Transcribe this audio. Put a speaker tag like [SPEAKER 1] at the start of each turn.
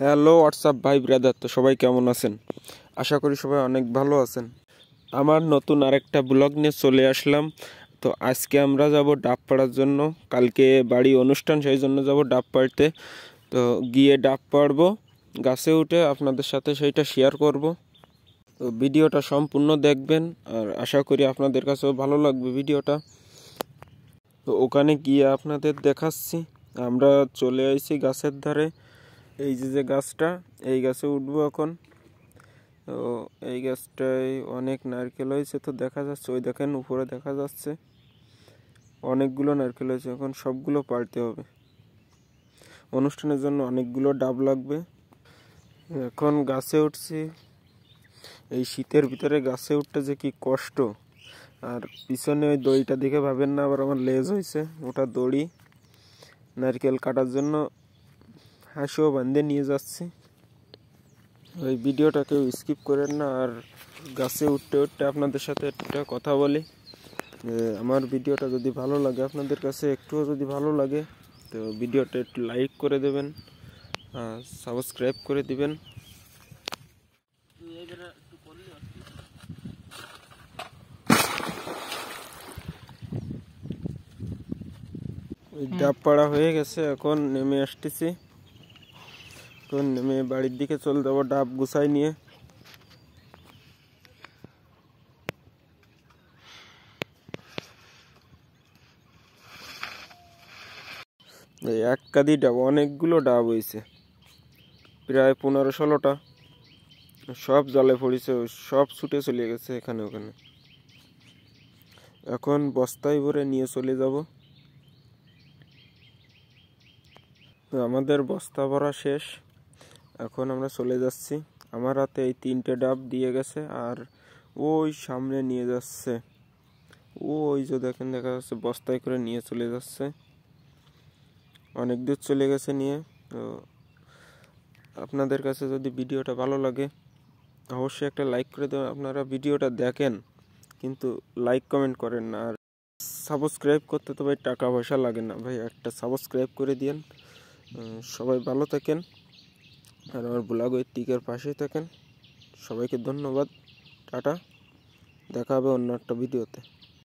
[SPEAKER 1] Hello WhatsApp ভাই brother, তো সবাই কেমন আছেন? আশা করি সবাই অনেক ভালো আছেন। আমার নতুন আরেকটা ব্লগ নিয়ে চলে আসলাম। তো আজকে আমরা যাব ডাব পাড়ার জন্য। কালকে বাড়ি অনুষ্ঠান, সেই জন্য যাব ডাব পাড়তে। তো গিয়ে ডাব পাড়বো, গাছে উঠে আপনাদের সাথে সেইটা শেয়ার করব। তো ভিডিওটা সম্পূর্ণ দেখবেন, আর আশা করি আপনাদের কাছেও ভালো লাগবে ভিডিওটা। তো ওখানে গিয়ে আপনাদের দেখাচ্ছি। আমরা চলে আসছি গাছের ধারে। এই যে গাছটা, এই গাছে উঠবো এখন। তো এই গাছটায় অনেক নারকেল হয়েছে, তো দেখা যাচ্ছে, ওই দেখেন উপরে দেখা যাচ্ছে অনেকগুলো নারকেল হয়েছে। এখন সবগুলো পাড়তে হবে, অনুষ্ঠানের জন্য অনেকগুলো ডাব লাগবে। এখন গাছে উঠছি। এই শীতের ভিতরে গাছে উঠতে যে কি কষ্ট। আর পিছনে ওই দড়িটা দেখে ভাবেন না আবার আমার লেজ হয়েছে, ওটা দড়ি। নারকেল কাটার জন্য হাঁসও বাঁধে নিয়ে যাচ্ছি। ওই ভিডিওটা কেউ স্কিপ করেন না। আর গাছে উঠতে উঠতে আপনাদের সাথে একটা কথা বলি, আমার ভিডিওটা যদি ভালো লাগে, আপনাদের কাছে একটুও যদি ভালো লাগে, তো ভিডিওটা একটু লাইক করে দেবেন, সাবস্ক্রাইব করে দিবেন। ওই ডাব পাড়া হয়ে গেছে, এখন নেমে আসতেছি। এখন নেমে বাড়ির দিকে চলে যাবো ডাব গুছাই নিয়ে। এই এক কাঁদি ডাব, অনেকগুলো ডাব হয়েছে, প্রায় 15-16টা। সব জলে পড়েছে, সব ছুটে চলে গেছে এখানে ওখানে। এখন বস্তায় ভরে নিয়ে চলে যাব। তো আমাদের বস্তা ভরা শেষ, এখন আমরা চলে যাচ্ছি। আমার হাতে এই 3টে ডাব দিয়ে গেছে, আর ওই সামনে নিয়ে যাচ্ছে। ওই যে দেখেন, দেখা যাচ্ছে বস্তায় করে নিয়ে চলে যাচ্ছে, অনেক দূর চলে গেছে নিয়ে। তো আপনাদের কাছে যদি ভিডিওটা ভালো লাগে, অবশ্যই একটা লাইক করে দেবেন। আপনারা ভিডিওটা দেখেন কিন্তু লাইক কমেন্ট করেন না। আর সাবস্ক্রাইব করতে তো ভাই টাকা পয়সা লাগে না ভাই, একটা সাবস্ক্রাইব করে দিন। সবাই ভালো থাকেন, আর আমার ব্লগ ওই টিকের পাশেই থাকেন। সবাইকে ধন্যবাদ, টাটা, দেখা হবে অন্য একটা ভিডিওতে।